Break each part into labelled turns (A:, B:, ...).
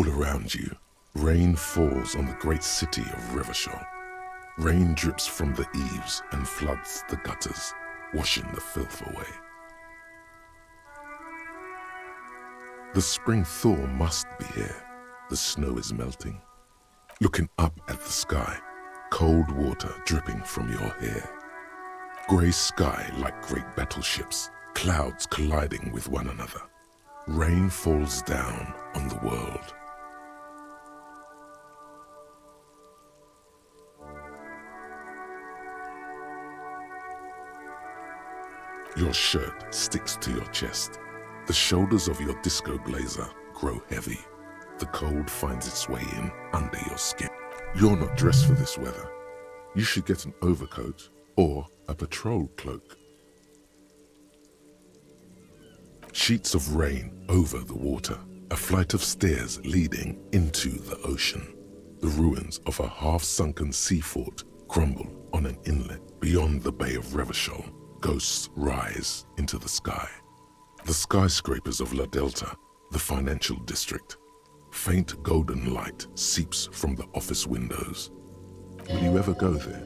A: All around you, rain falls on the great city of Revachol. Rain drips from the eaves and floods the gutters, washing the filth away. The spring thaw must be here. The snow is melting. Looking up at the sky, cold water dripping from your hair. Grey sky like great battleships, clouds colliding with one another. Rain falls down on the world. Your shirt sticks to your chest. The shoulders of your disco blazer grow heavy. The cold finds its way in under your skin. You're not dressed for this weather. You should get an overcoat or a patrol cloak. Sheets of rain over the water, a flight of stairs leading into the ocean. The ruins of a half-sunken sea fort crumble on an inlet beyond the Bay of Revachol. Ghosts rise into the sky. The skyscrapers of La Delta, the financial district. Faint golden light seeps from the office windows. Will you ever go there?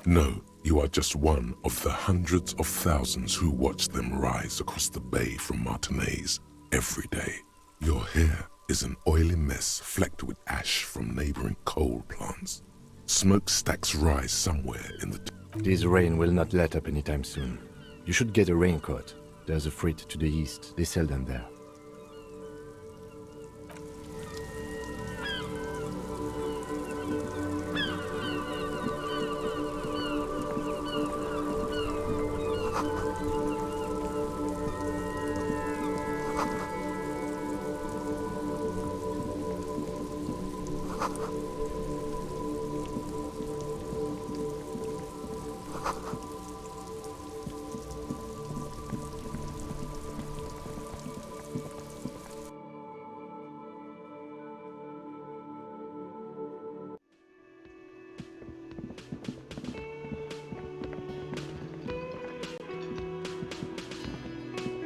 A: No, you are just one of the hundreds of thousands who watch them rise across the bay from Martinez every day. Your hair is an oily mess flecked with ash from neighboring coal plants. Smokestacks rise somewhere in the...
B: This rain will not let up anytime soon. You should get a raincoat. There's a freight to the east. They sell them there.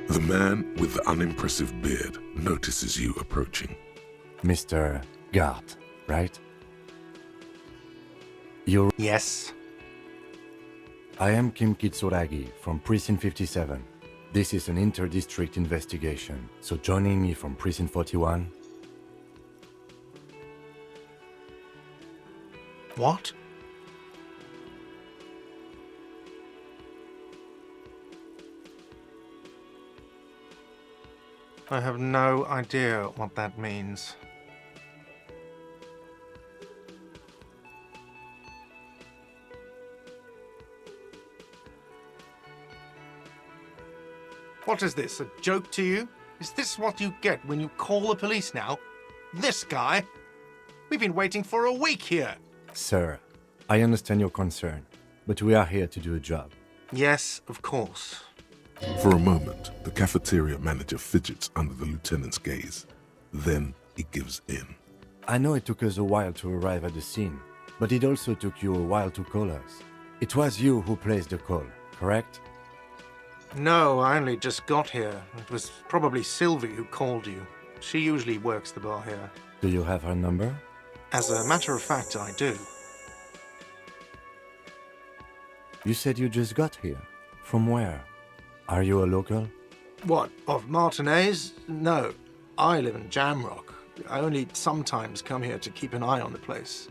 A: The man with the unimpressive beard notices you approaching.
B: Mr. Gart, right? You're...
C: Yes.
B: I am Kim Kitsuragi from Precinct 57. This is an inter-district investigation, so joining me from Precinct 41...
C: What? I have no idea what that means. What is this, a joke to you? Is this what you get when you call the police now? This guy? We've been waiting for a week here.
B: Sir, I understand your concern, but we are here to do a job.
C: Yes, of course.
A: For a moment, the cafeteria manager fidgets under the lieutenant's gaze. Then he gives in.
B: I know it took us a while to arrive at the scene, but it also took you a while to call us. It was you who placed the call, correct?
C: No, I only just got here. It was probably Sylvie who called you. She usually works the bar here.
B: Do you have her number?
C: As a matter of fact, I do.
B: You said you just got here. From where? Are you a local?
C: What, of Martinez? No, I live in Jamrock. I only sometimes come here to keep an eye on the place.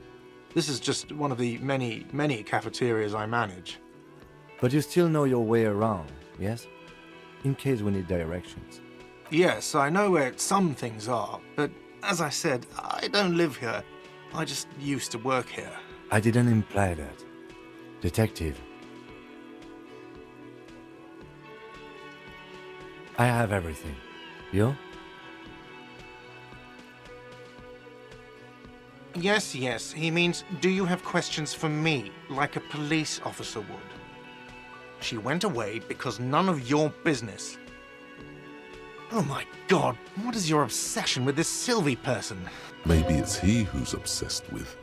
C: This is just one of the many cafeterias I manage.
B: But you still know your way around, yes? In case we need directions.
C: Yes, I know where some things are, but as I said, I don't live here. I just used to work here.
B: I didn't imply that. Detective. I have everything. You?
C: Yes, he means, do you have questions for me, like a police officer would? She went away because none of your business. Oh my God, what is your obsession with this Sylvie person?
A: Maybe it's he who's obsessed with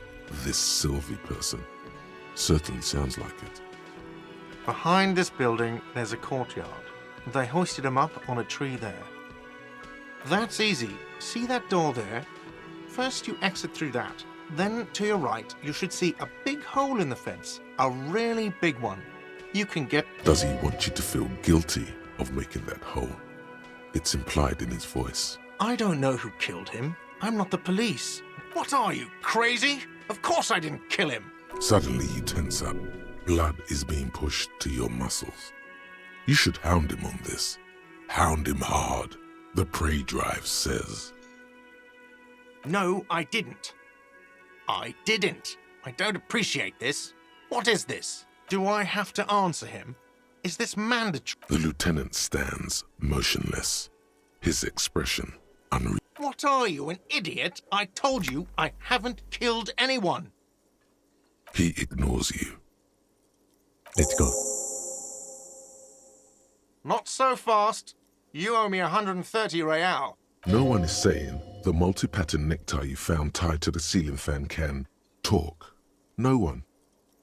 A: this Sylvie person. Certainly sounds like it.
C: Behind this building, there's a courtyard. They hoisted him up on a tree there. That's easy. See that door there? First you exit through that. Then to your right, you should see a big hole in the fence. A really big one. You can get...
A: Does he want you to feel guilty of making that hole? It's implied in his voice.
C: I don't know who killed him. I'm not the police. What are you, crazy? Of course I didn't kill him.
A: Suddenly you tense up. Blood is being pushed to your muscles. You should hound him on this. Hound him hard, the prey drive says.
C: No, I didn't. I didn't. I don't appreciate this. What is this? Do I have to answer him? Is this mandatory?
A: The lieutenant stands motionless, his expression unreal.
C: What are you, an idiot? I told you I haven't killed anyone.
A: He ignores you.
B: Let's go.
C: Not so fast. You owe me 130 real.
A: No one is saying the multi-pattern necktie you found tied to the ceiling fan can talk. No one.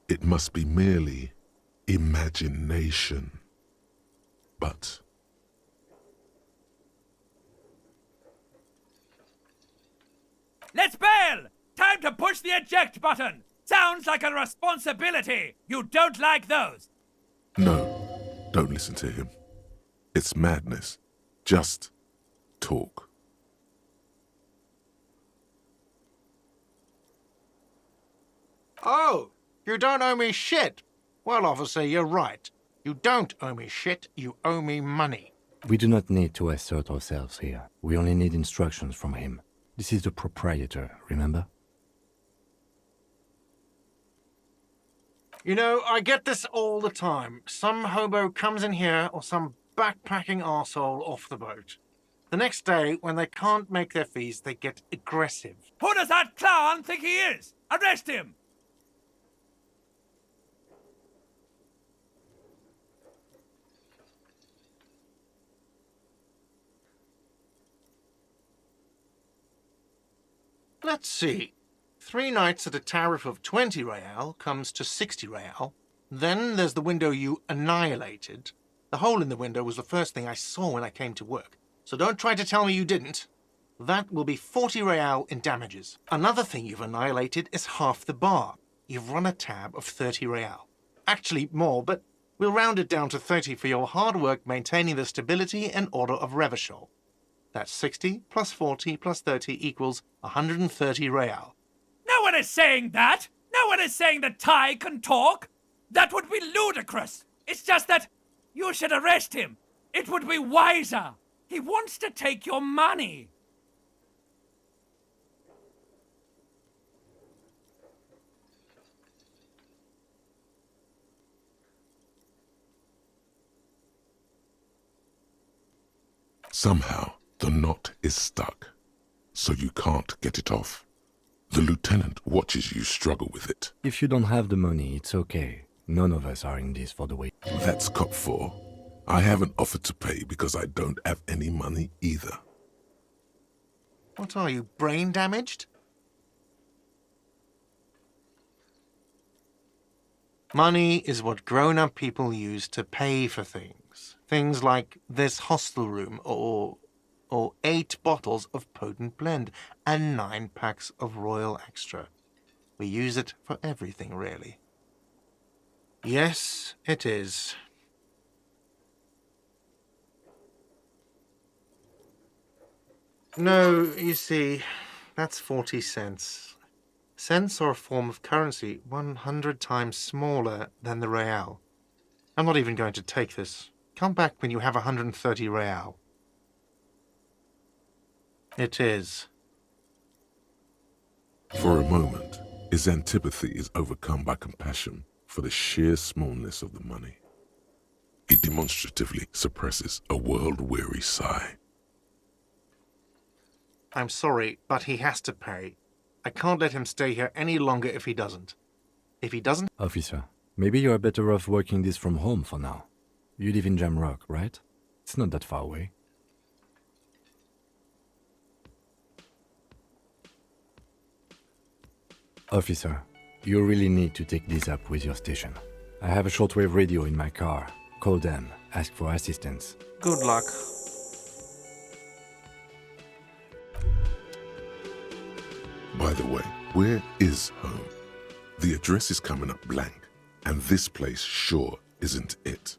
A: It must be merely imagination. But
D: Let's bail! Time to push the eject button! Sounds like a responsibility! You don't like those!
A: no, don't listen to him. It's madness. Just talk.
C: Oh, you don't owe me shit. Well, officer, you're right. You don't owe me shit, you owe me money.
B: We do not need to assert ourselves here. We only need instructions from him. This is the proprietor, remember?
C: You know, I get this all the time. Some hobo comes in here or some backpacking arsehole off the boat. The next day, when they can't make their fees, they get aggressive.
D: Who does that clown think he is? Arrest him!
C: Let's see. 3 nights at a tariff of 20 real comes to 60 real. Then there's the window you annihilated. The hole in the window was the first thing I saw when I came to work. So don't try to tell me you didn't. That will be 40 real in damages. Another thing you've annihilated is half the bar. You've run a tab of 30 real. Actually more, but we'll round it down to 30 for your hard work maintaining the stability and order of Revachol. That's 60 plus 40 plus 30 equals 130 real.
D: No one is saying that! No one is saying that Ty can talk! That would be ludicrous! It's just that you should arrest him! It would be wiser! He wants to take your money!
A: somehow the knot is stuck, so you can't get it off. The lieutenant watches you struggle with it.
B: If you don't have the money, it's okay. None of us are in this for the way.
A: That's cop 4. I haven't offered to pay because I don't have any money either.
C: What are you, brain damaged? Money is what grown-up people use to pay for things. Things like this hostel room or 8 bottles of potent blend and 9 packs of Royal Extra. We use it for everything, really. Yes, it is. No, you see, that's 40 cents. Cents are a form of currency 100 times smaller than the real. I'm not even going to take this. Come back when you have 130 real. It is.
A: For a moment, his antipathy is overcome by compassion for the sheer smallness of the money. He demonstratively suppresses a world-weary sigh.
C: I'm sorry, but he has to pay. I can't let him stay here any longer if he doesn't. If he doesn't...
B: Officer, maybe you are better off working this from home for now. You live in Jamrock, right? It's not that far away. Officer, you really need to take this up with your station. I have a shortwave radio in my car. Call them, ask for assistance.
C: Good luck.
A: By the way, where is home? The address is coming up blank, and this place sure isn't it.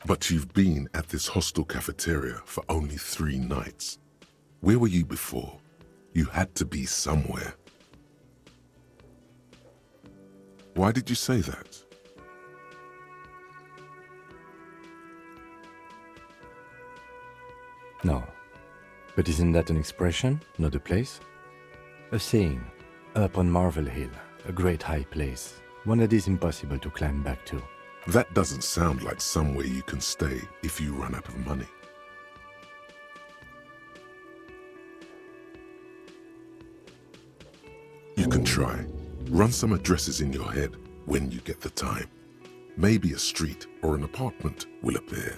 A: But you've been at this hostel cafeteria for only 3 nights. Where were you before? You had to be somewhere. Why did you say that?
B: No. But isn't that an expression, not a place? A saying, up on Marvel Hill, a great high place, one that is impossible to climb back to.
A: That doesn't sound like somewhere you can stay if you run out of money. You can try. Run some addresses in your head when you get the time. Maybe a street or an apartment will appear.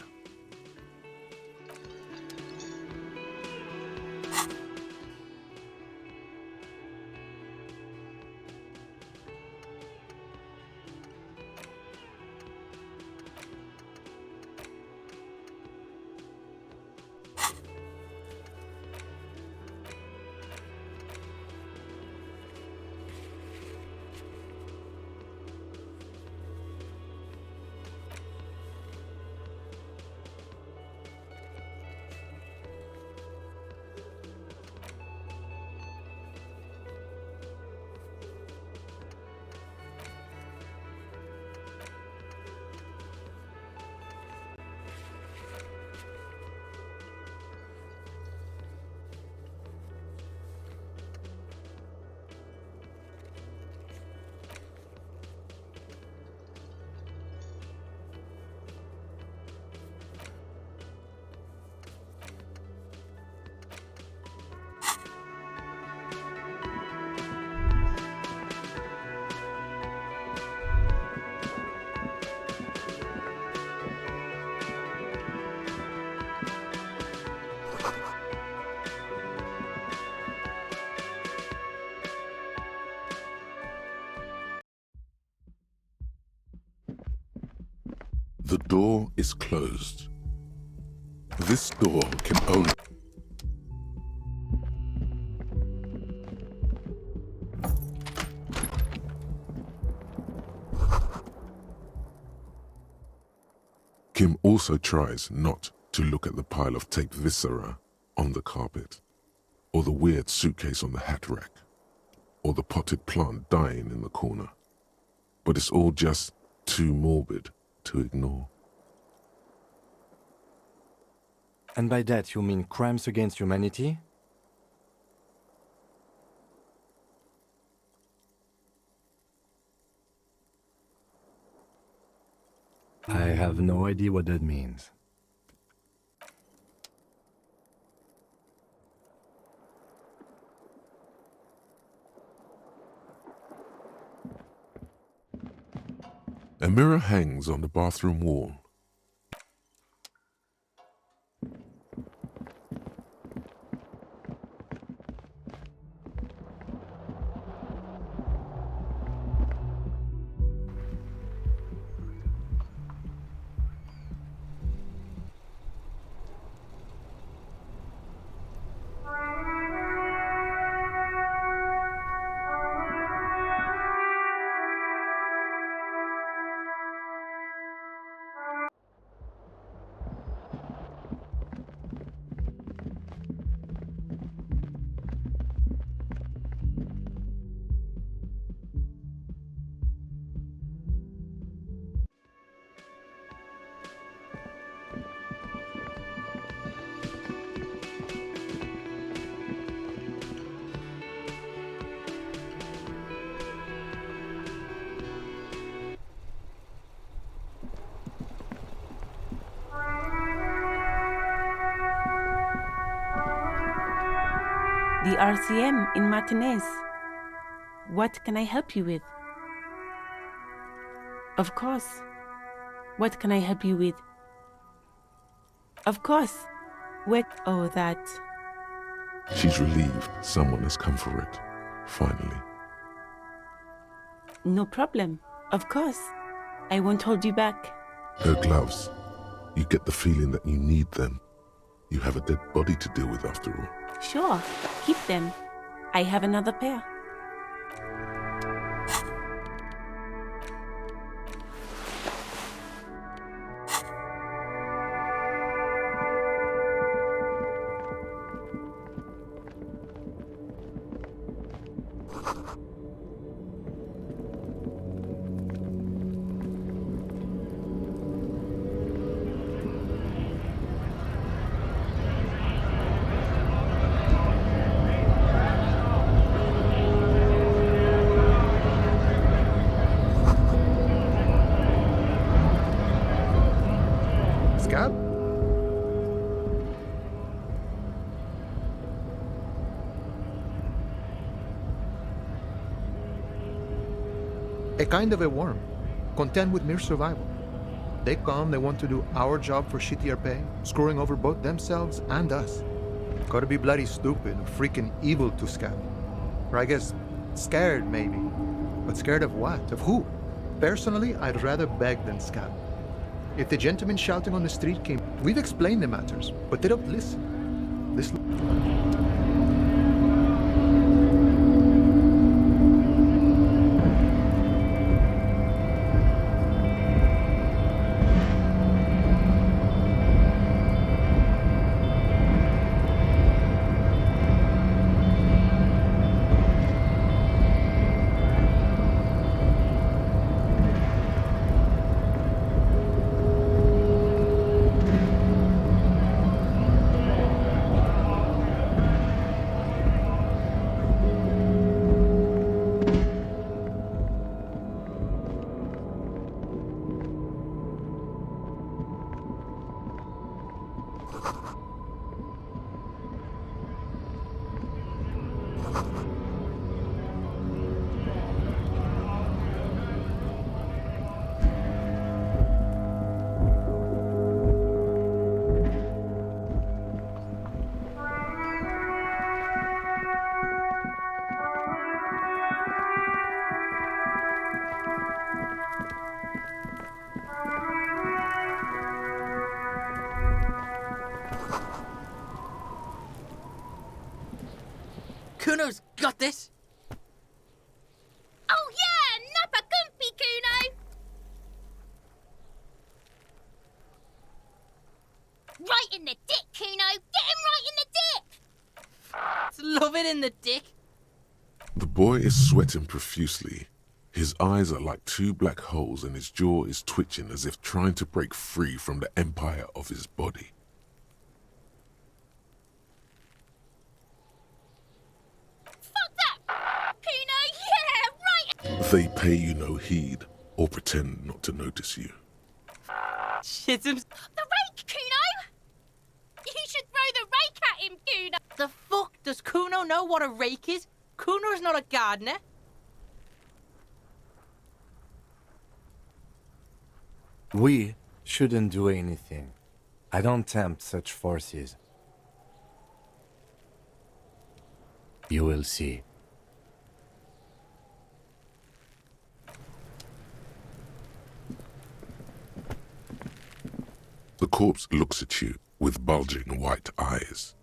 A: The door is closed. This door can only... Kim also tries not to look at the pile of taped viscera on the carpet, or the weird suitcase on the hat rack, or the potted plant dying in the corner. But it's all just too morbid to ignore.
B: And by that you mean crimes against humanity? I have no idea what that means.
A: A mirror hangs on the bathroom wall.
E: The RCM in Martinez. What can I help you with? Of course. What can I help you with? Of course. What? Oh, that.
A: She's relieved someone has come for it, finally.
E: No problem. Of course. I won't hold you back.
A: Her gloves. You get the feeling that you need them. You have a dead body to deal with after all.
E: Sure. Keep them. I have another pair.
F: Scab? A kind of a worm, content with mere survival. They come, they want to do our job for shittier pay, screwing over both themselves and us. Gotta be bloody stupid or freaking evil to Scab. Or I guess, scared maybe. But scared of what? Of who? Personally, I'd rather beg than Scab. If the gentleman shouting on the street came, we've explained the matters, but they don't listen. This.
G: Kuno's got this!
H: Oh yeah! Nappa Gumpy, Kuno! Right in the dick, Kuno! Get him right in the dick!
G: It's love it in the dick.
A: The boy is sweating profusely. His eyes are like two black holes and his jaw is twitching as if trying to break free from the empire of his body.
H: Fuck that! Kuno, yeah, right!
A: They pay you no heed or pretend not to notice you.
G: Shit him.
H: The rake, Kuno! You should throw the rake at him, Kuno!
G: The fuck? Does Kuno know what a rake is? Kuno's not a gardener.
B: We shouldn't do anything. I don't tempt such forces. You will see.
A: The corpse looks at you with bulging white eyes.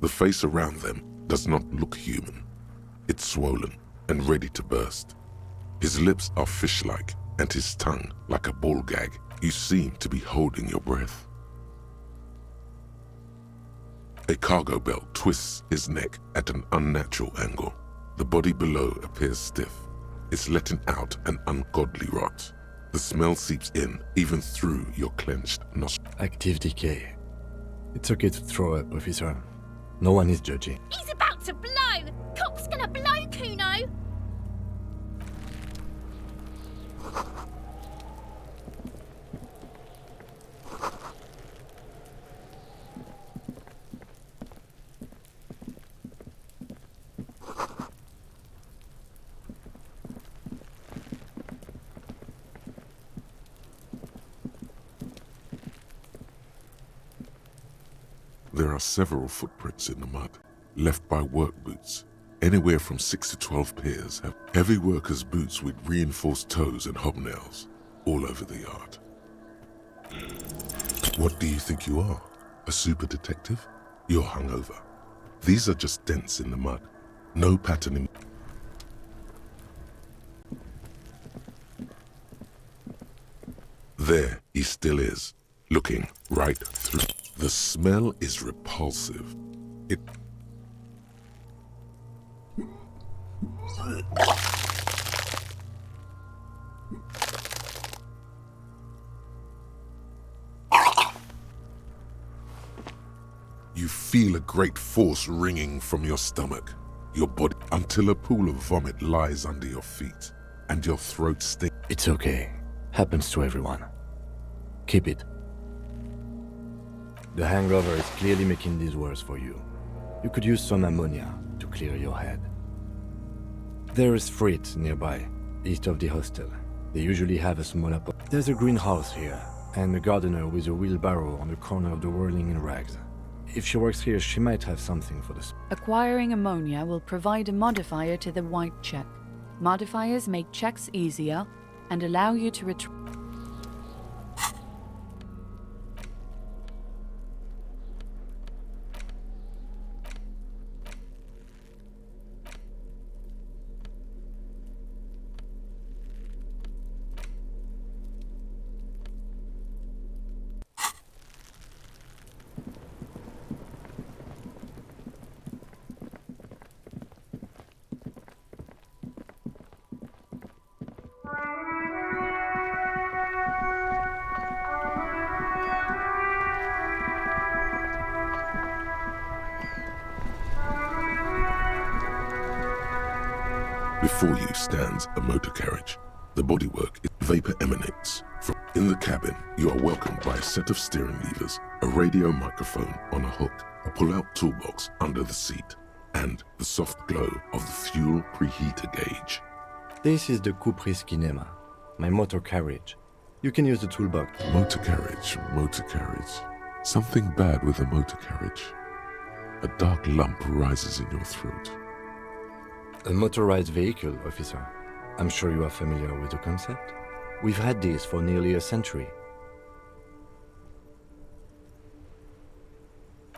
A: The face around them does not look human. It's swollen and ready to burst. His lips are fish-like and his tongue like a ball gag. You seem to be holding your breath. A cargo belt twists his neck at an unnatural angle. The body below appears stiff. It's letting out an ungodly rot. The smell seeps in even through your clenched nostrils.
B: Active decay. It's okay to throw up, officer. No one is judging.
H: He's about to blow! Cock's gonna blow, Kuno!
A: There are several footprints in the mud, left by work boots. Anywhere from 6 to 12 pairs have heavy workers' boots with reinforced toes and hobnails all over the yard. What do you think you are? A super detective? You're hungover. These are just dents in the mud. No pattern in... There he still is, looking right through. The smell is repulsive. It... You feel a great force ringing from your stomach, your body, until a pool of vomit lies under your feet, and your throat stings.
B: It's okay. Happens to everyone. Keep it. The hangover is clearly making this worse for you. You could use some ammonia to clear your head. There is Frit nearby, east of the hostel. They usually have a smaller pot. There's a greenhouse here, and a gardener with a wheelbarrow on the corner of the whirling in rags. If she works here, she might have something for this.
I: Acquiring ammonia will provide a modifier to the white check. Modifiers make checks easier and allow you to retrieve.
A: Before you stands a motor carriage. The bodywork is vapor emanates from. In the cabin, you are welcomed by a set of steering levers, a radio microphone on a hook, a pull-out toolbox under the seat, and the soft glow of the fuel preheater gauge.
B: This is the Kupris Kinema, my motor carriage. You can use the toolbox.
A: Motor carriage, motor carriage. Something bad with a motor carriage. A dark lump rises in your throat.
B: A motorized vehicle, officer. I'm sure you are familiar with the concept. We've had these for nearly a century.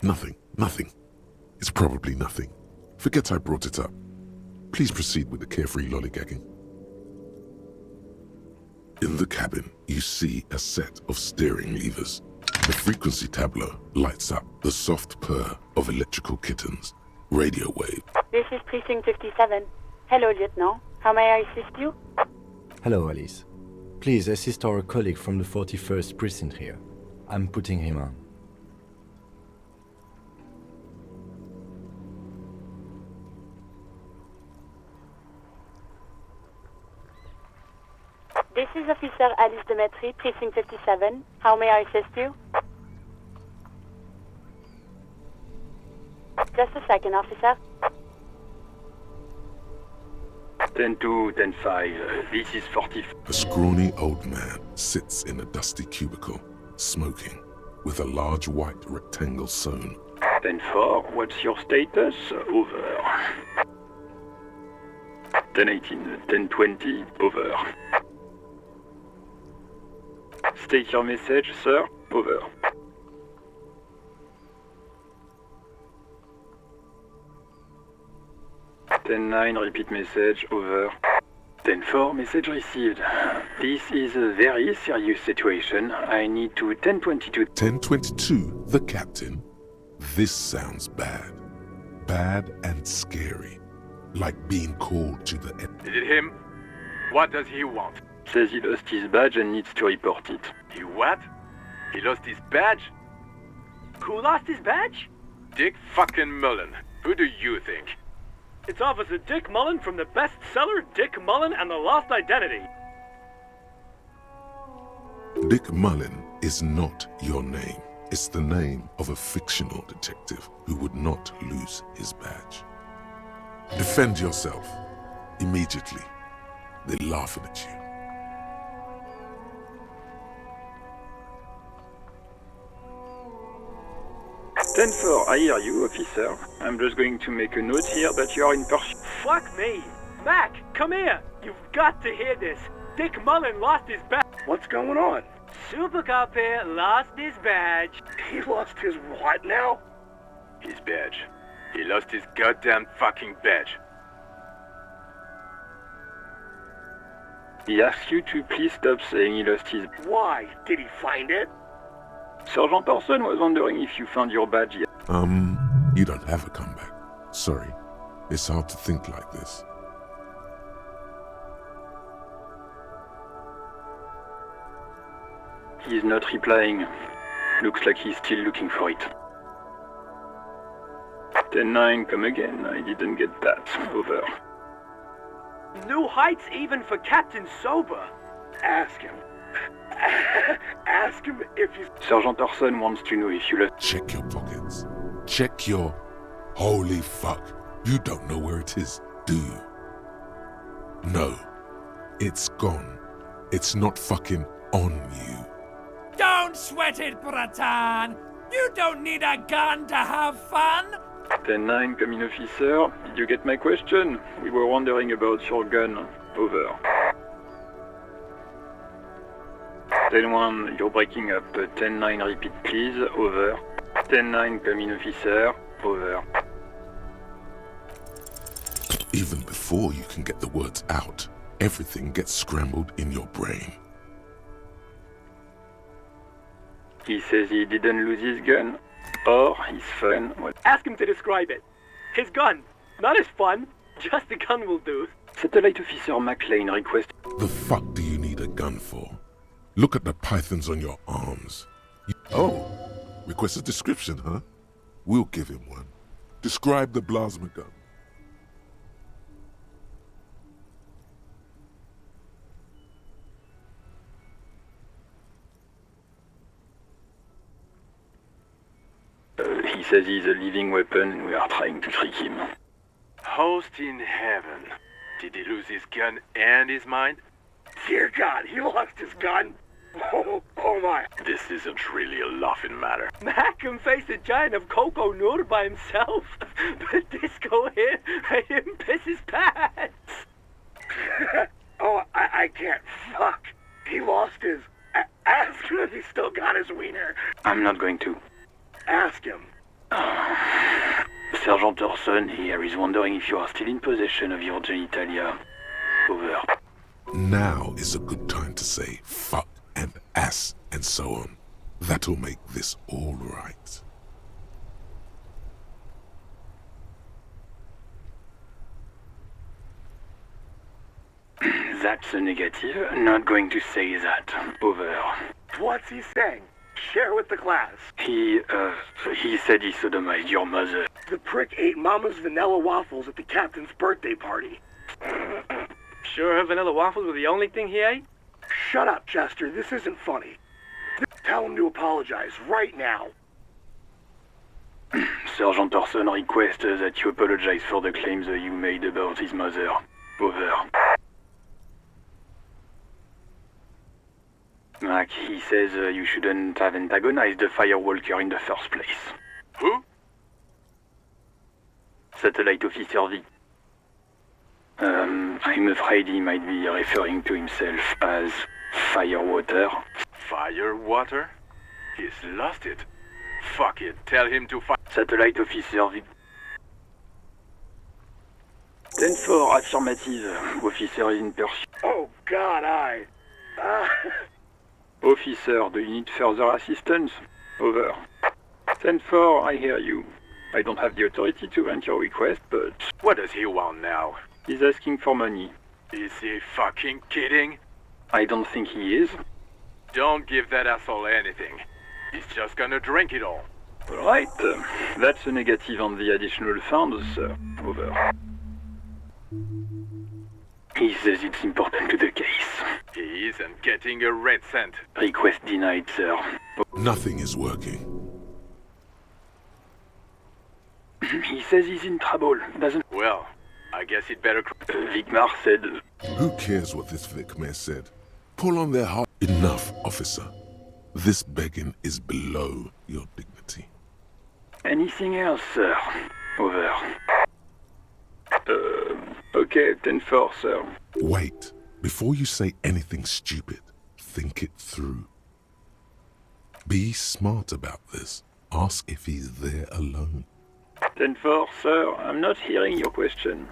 A: Nothing, nothing. It's probably nothing. Forget I brought it up. Please proceed with the carefree lollygagging. In the cabin, you see a set of steering levers. The frequency tableau lights up the soft purr of electrical kittens. Radio wave.
J: This is Precinct 57. Hello, Lieutenant. How may I assist you?
B: Hello, Alice. Please assist our colleague from the 41st precinct here. I'm putting him on.
J: This is Officer Alice Demetri, Precinct 57. How may I assist you? Just a second, officer.
K: 10-2, 10-5, this is 45.
A: A scrawny old man sits in a dusty cubicle, smoking, with a large white rectangle sewn.
K: 10-4, what's your status? Over. 10-18, 10-20, over. State your message, sir. Over. 10-9, repeat message, over. 10-4, message received. This is a very serious situation. I need to 10-22.
A: 10-22, the captain. This sounds bad. Bad and scary. Like being called to the end.
L: Is it him? What does he want?
K: Says he lost his badge and needs to report it.
L: He what? He lost his badge?
M: Who lost his badge?
L: Dick fucking Mullen. Who do you think?
M: It's Officer Dick Mullen from the bestseller Dick Mullen and the Lost Identity.
A: Dick Mullen is not your name. It's the name of a fictional detective who would not lose his badge. Defend yourself. Immediately. They're laughing at you.
K: Ten 4, I hear you, officer. I'm just going to make a note here that you are in pursuit.
M: Fuck me! Mac, come here! You've got to hear this. Dick Mullen lost his badge.
L: What's going on?
M: Super Cop here lost his badge.
L: He lost his what now? His badge. He lost his goddamn fucking badge.
K: He asks you to please stop saying he lost his...
L: Why? Did he find it?
K: Sergeant Orson was wondering if you found your badge yet.
A: You don't have a comeback. Sorry. It's hard to think like this.
K: He's not replying. Looks like he's still looking for it. 10-9, come again. I didn't get that. Over.
M: New heights even for Captain Sober.
L: Ask him. Ask him if he's...
K: Sergeant Orson wants to know if you left...
A: Check your pockets. Check your... Holy fuck. You don't know where it is, do you? No. It's gone. It's not fucking on you.
D: Don't sweat it, Bratan! You don't need a gun to have fun!
K: 10-9, come in, officer. Did you get my question? We were wondering about your gun. Over. 10-1, you're breaking up. 10-9, repeat please. Over. 10-9, come in, officer. Over.
A: Even before you can get the words out, everything gets scrambled in your brain.
K: He says he didn't lose his gun. Or his phone. What?
M: Ask him to describe it. His gun. Not his fun. Just the gun will do.
K: Satellite Officer McLean request...
A: The fuck do you need a gun for? Look at the pythons on your arms. Oh, request a description, huh? We'll give him one. Describe the plasma gun.
K: He says he's a living weapon and we are trying to trick him.
L: Host in heaven. Did he lose his gun and his mind? Dear God, he lost his gun? Oh my. This isn't really a laughing matter.
M: Mac can face a giant of Coco Nur by himself. But Disco here made him piss his pants.
L: Oh, I can't. Fuck. He lost his... Ask him if he still got his wiener.
K: I'm not going to.
L: Ask him.
K: Sergeant Orson here is wondering if you are still in possession of your genitalia. Over.
A: Now is a good time to say fuck and ass and so on. That'll make this all right.
K: That's a negative. Not going to say that. Over.
L: What's he saying? Share with the class.
K: He said he sodomized your mother.
L: The prick ate Mama's vanilla waffles at the captain's birthday party.
M: Sure her vanilla waffles were the only thing he ate?
L: Shut up, Chester. This isn't funny. Tell him to apologize right now.
K: Sergeant Orson requests that you apologize for the claims you made about his mother. Over. Mac, he says you shouldn't have antagonized the Firewalker in the first place.
L: Who?
K: Satellite Officer V. I'm afraid he might be referring to himself as Firewater.
L: Firewater? He's lost it. Fuck it. Tell him to
K: Satellite Officer V. 10-4, affirmative. Officer is in pursuit.
L: Oh God,
K: Officer, do you need further assistance? Over. 10-4, I hear you. I don't have the authority to grant your request, but...
L: What does he want now?
K: He's asking for money.
L: Is he fucking kidding?
K: I don't think he is.
L: Don't give that asshole anything. He's just gonna drink it all.
K: Alright, that's a negative on the additional funds, sir. Over. He says it's important to the case.
L: He isn't getting a red cent.
K: Request denied, sir.
A: Nothing is working.
K: He says he's in trouble, doesn't...
L: Well, I guess he'd better...
K: Vigmar said...
A: Who cares what this Vicmare said? Pull on their heart. Enough, officer. This begging is below your dignity.
K: Anything else, sir? Over. Okay, 10-4, sir.
A: Wait. Before you say anything stupid, think it through. Be smart about this. Ask if he's there alone.
K: 10-4, sir, I'm not hearing your question.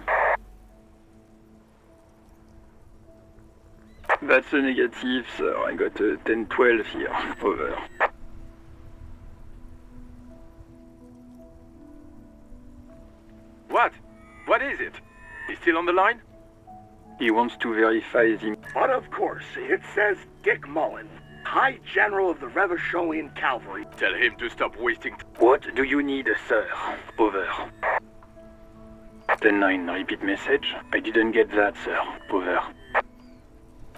K: That's a negative, sir. I got a 10-12 here. Over.
L: What? What is it? He's still on the line?
K: He wants to verify the...
N: But of course, it says Dick Mullen, High General of the Revacholian Cavalry.
L: Tell him to stop wasting...
K: What do you need, sir? Over. 10-9, repeat message. I didn't get that, sir. Over.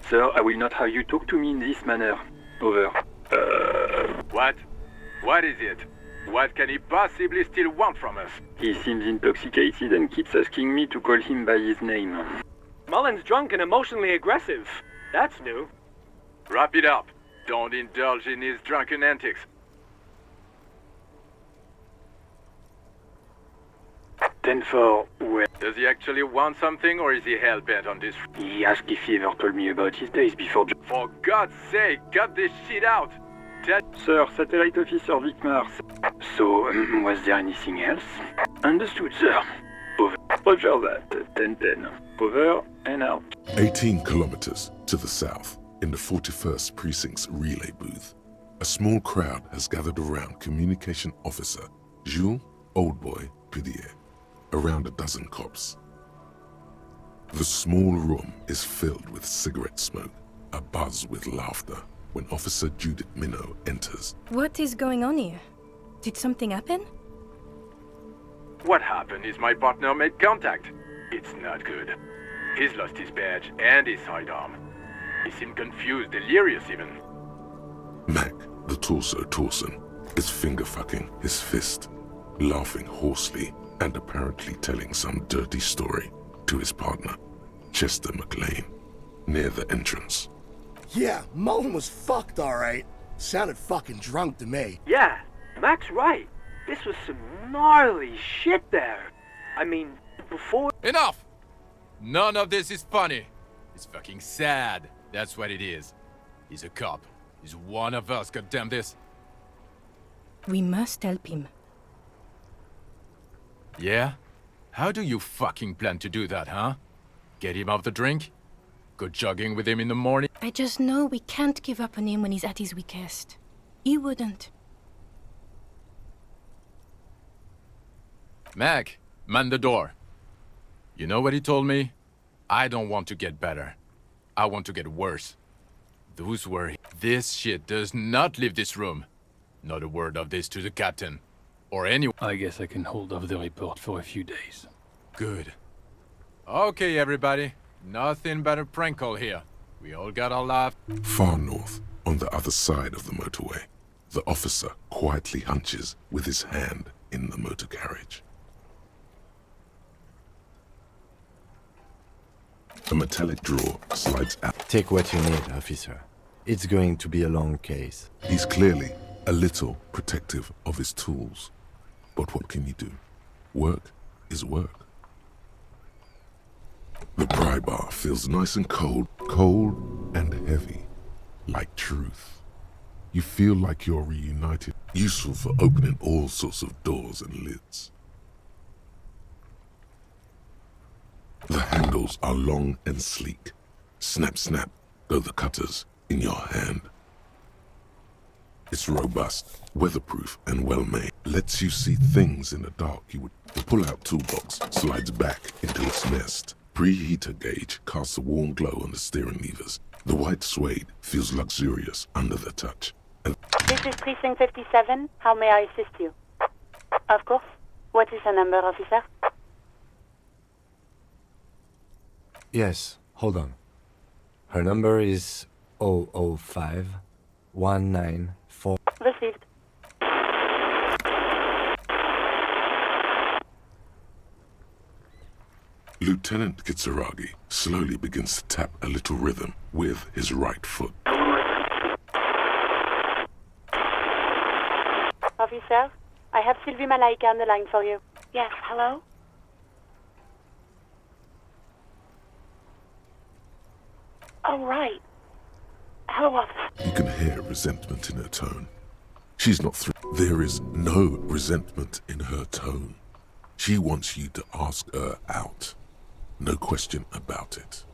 K: Sir, I will not have you talk to me in this manner. Over.
L: What? What is it? What can he possibly still want from us?
K: He seems intoxicated and keeps asking me to call him by his name.
M: Mullen's drunk and emotionally aggressive. That's new.
L: Wrap it up. Don't indulge in his drunken antics.
K: 10-4, where?
L: Does he actually want something, or is he hell-bent on this?
K: He asked if he ever told me about his days before...
L: For God's sake, cut this shit out!
K: Sir, Satellite Officer Vicmar. So, was there anything else? Understood, sir. Over. Roger that. 10-10. Over and out.
A: 18 kilometers to the south, in the 41st Precinct's relay booth, a small crowd has gathered around Communication Officer Jules Oldboy Pidier, around a dozen cops. The small room is filled with cigarette smoke, abuzz with laughter, when Officer Judith Minot enters.
O: What is going on here? Did something happen?
L: What happened is my partner made contact. It's not good. He's lost his badge and his sidearm. He seemed confused, delirious even.
A: Mac, the torso Torson, is finger-fucking his fist, laughing hoarsely and apparently telling some dirty story to his partner, Chester McLean, near the entrance.
P: Yeah, Mullen was fucked, alright. Sounded fucking drunk to me.
M: Yeah, Mac's right. This was some gnarly shit there. I mean, before...
Q: Enough! None of this is funny. It's fucking sad. That's what it is. He's a cop. He's one of us, goddamn this.
O: We must help him.
Q: Yeah? How do you fucking plan to do that, huh? Get him off the drink? Go jogging with him in the morning?
O: I just know we can't give up on him when he's at his weakest. He wouldn't.
Q: Mac, man the door. You know what he told me? I don't want to get better. I want to get worse. Those were... This shit does not leave this room. Not a word of this to the captain. Or anyone.
R: I guess I can hold off the report for a few days.
Q: Good. Okay, everybody. Nothing but a prank call here. We all got our laugh.
A: Far north, on the other side of the motorway, the officer quietly hunches with his hand in the motor carriage. A metallic drawer slides out.
B: Take what you need, officer. It's going to be a long case.
A: He's clearly a little protective of his tools. But what can you do? Work is work. The pry bar feels nice and cold and heavy, like truth. You feel like you're reunited, useful for opening all sorts of doors and lids. The handles are long and sleek. Snap, snap, go the cutters in your hand. It's robust, weatherproof, and well-made. Lets you see things in the dark you would... The pull-out toolbox slides back into its nest. Preheater gauge casts a warm glow on the steering levers. The white suede feels luxurious under the touch. And
J: This is Precinct 57. How may I assist you? Of course. What is the number, officer?
B: Yes, hold on. Her number is 005 194.
J: Received.
A: Lieutenant Kitsuragi slowly begins to tap a little rhythm with his right foot.
J: Officer, I have Sylvie Malaika on the line for you. Yes, hello? Oh, right. Hello, officer.
A: You can hear resentment in her tone. She's not through. There is no resentment in her tone. She wants you to ask her out. No question about it.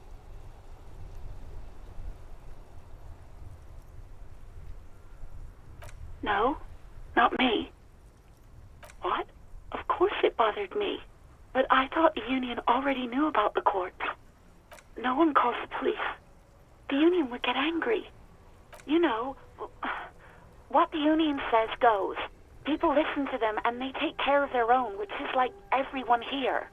J: No, not me. What? Of course it bothered me. But I thought the Union already knew about the court. No one calls the police. The Union would get angry. You know, what the Union says goes. People listen to them and they take care of their own, which is like everyone here.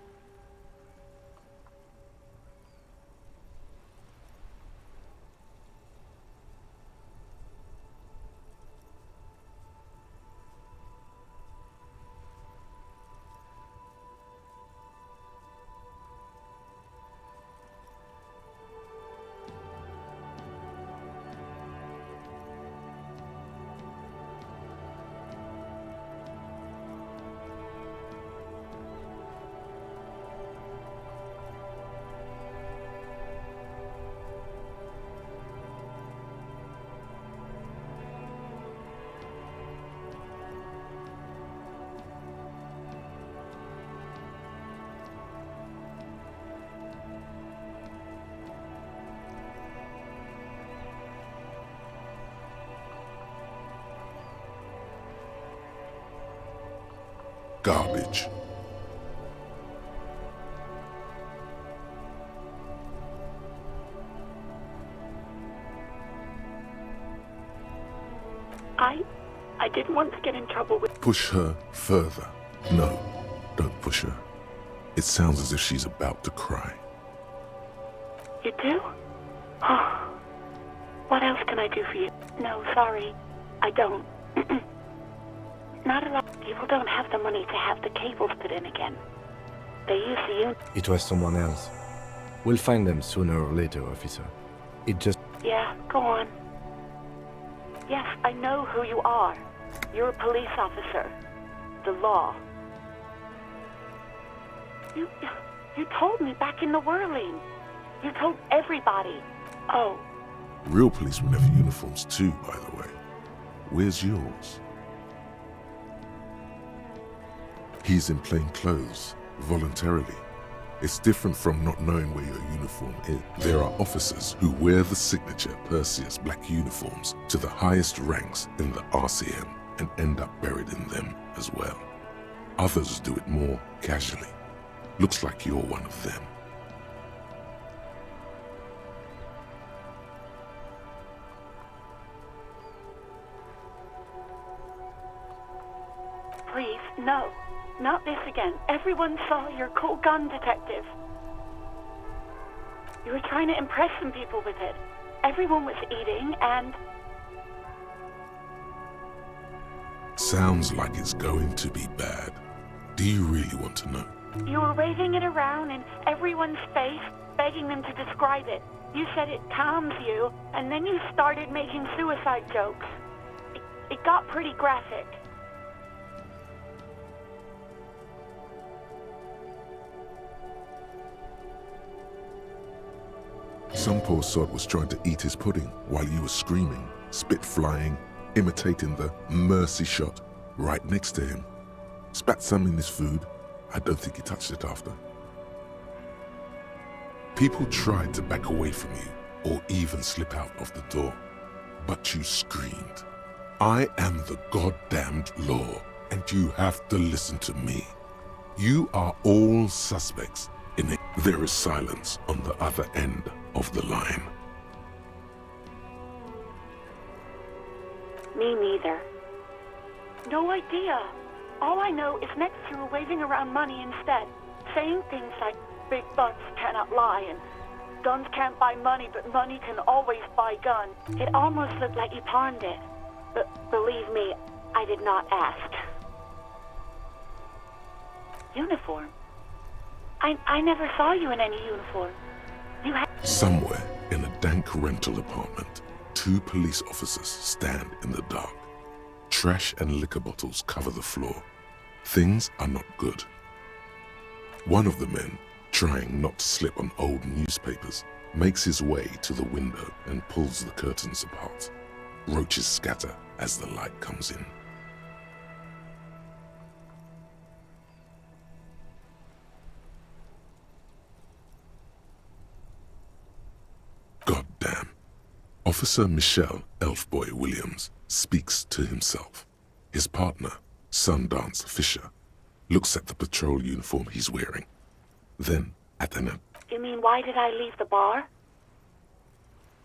A: Garbage.
J: I didn't want to get in trouble with...
A: Push her further. No, don't push her. It sounds as if she's about to cry.
J: You do? Oh. What else can I do for you? No, sorry. I don't. Not a lot of people don't have the money to have the cables put in again. They use the Union.
B: It was someone else. We'll find them sooner or later, officer. It just...
J: Yeah, go on. Yes, I know who you are. You're a police officer. The law. You told me back in the whirling. You told everybody. Oh.
A: Real policemen have uniforms too, by the way. Where's yours? He's in plain clothes, voluntarily. It's different from not knowing where your uniform is. There are officers who wear the signature Perseus black uniforms to the highest ranks in the RCM and end up buried in them as well. Others do it more casually. Looks like you're one of them.
J: Please, no. Not this again. Everyone saw your cool gun detective. You were trying to impress some people with it. Everyone was eating and...
A: Sounds like it's going to be bad. Do you really want to know?
J: You were waving it around in everyone's face, begging them to describe it. You said it calms you, and then you started making suicide jokes. It got pretty graphic.
A: Some poor sod was trying to eat his pudding while you were screaming, spit flying, imitating the mercy shot right next to him. Spat some in his food. I don't think he touched it after. People tried to back away from you or even slip out of the door, but you screamed. I am the goddamned law, and you have to listen to me. You are all suspects in it. There is silence on the other end of the line.
J: Me neither. No idea. All I know is next you were waving around money instead, saying things like big bucks cannot lie and guns can't buy money, but money can always buy guns. It almost looked like you pawned it. But believe me, I did not ask. Uniform? I never saw you in any uniform. You had...
A: Somewhere in a dank rental apartment, two police officers stand in the dark. Trash and liquor bottles cover the floor. Things are not good. One of the men, trying not to slip on old newspapers, makes his way to the window and pulls the curtains apart. Roaches scatter as the light comes in. Officer Michelle Elfboy Williams speaks to himself. His partner, Sundance Fisher, looks at the patrol uniform he's wearing. Then, at an...
J: You mean, why did I leave the bar?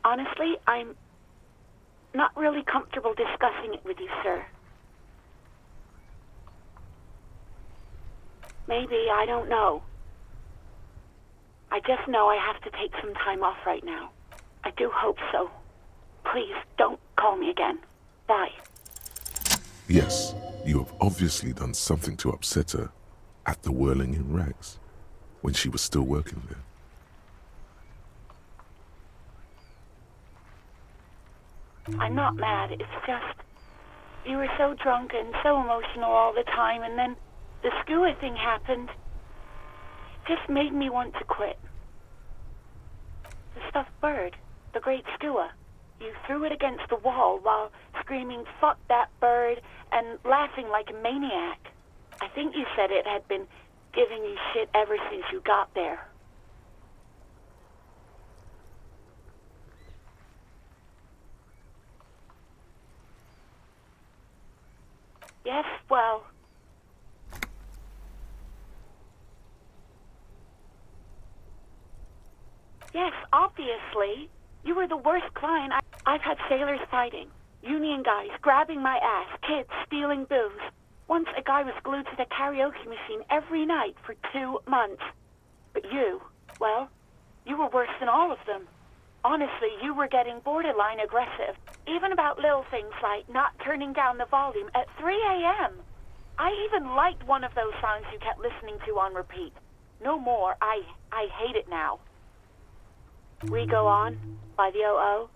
J: Honestly, I'm not really comfortable discussing it with you, sir. Maybe, I don't know. I just know I have to take some time off right now. I do hope so. Please, don't call me again. Bye.
A: Yes, you have obviously done something to upset her at the Whirling in Rags, when she was still working there.
J: I'm not mad, it's just... You were so drunk and so emotional all the time, and then the skua thing happened. It just made me want to quit. The stuffed bird, the great skua. You threw it against the wall while screaming, "Fuck that bird," and laughing like a maniac. I think you said it had been giving you shit ever since you got there. Yes, well... Yes, obviously. You were the worst client. I've had sailors fighting, union guys grabbing my ass, kids stealing booze. Once a guy was glued to the karaoke machine every night for 2 months. But you, well, you were worse than all of them. Honestly, you were getting borderline aggressive. Even about little things like not turning down the volume at 3 a.m. I even liked one of those songs you kept listening to on repeat. No more. I hate it now. We Go On by the O.O.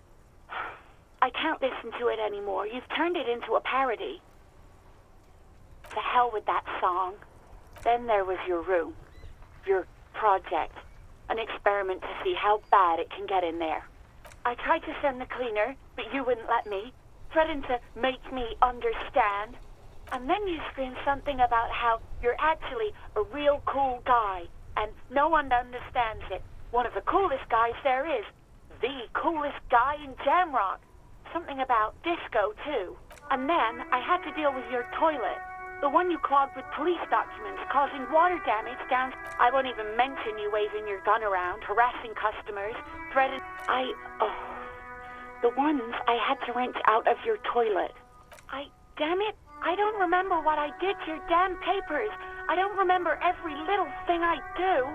J: I can't listen to it anymore. You've turned it into a parody. To hell with that song. Then there was your room. Your project. An experiment to see how bad it can get in there. I tried to send the cleaner, but you wouldn't let me. Threatened to make me understand. And then you screamed something about how you're actually a real cool guy, and no one understands it. One of the coolest guys there is. The coolest guy in Jamrock. Something about disco, too. And then I had to deal with your toilet. The one you clogged with police documents, causing water damage down... I won't even mention you waving your gun around, harassing customers, threatening... The ones I had to wrench out of your toilet. Damn it, I don't remember what I did to your damn papers. I don't remember every little thing I do.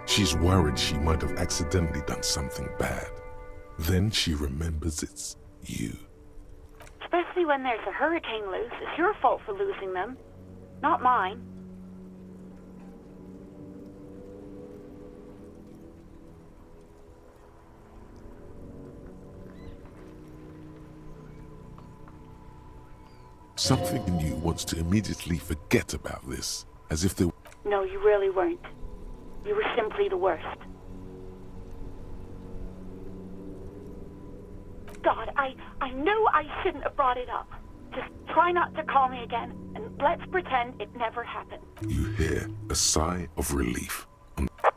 A: She's worried she might have accidentally done something bad. Then she remembers it's you.
J: Especially when there's a hurricane loose. It's your fault for losing them, not mine.
A: Something in you wants to immediately forget about this, as if there...
J: No, you really weren't. You were simply the worst. God, I knew I shouldn't have brought it up. Just try not to call me again, and let's pretend it never happened.
A: You hear a sigh of relief.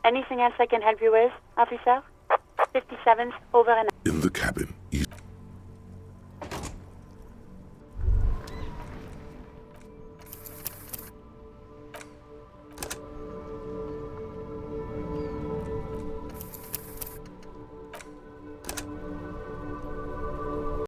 J: Anything else I can help you with, officer? 57's over and...
A: In the cabin, you...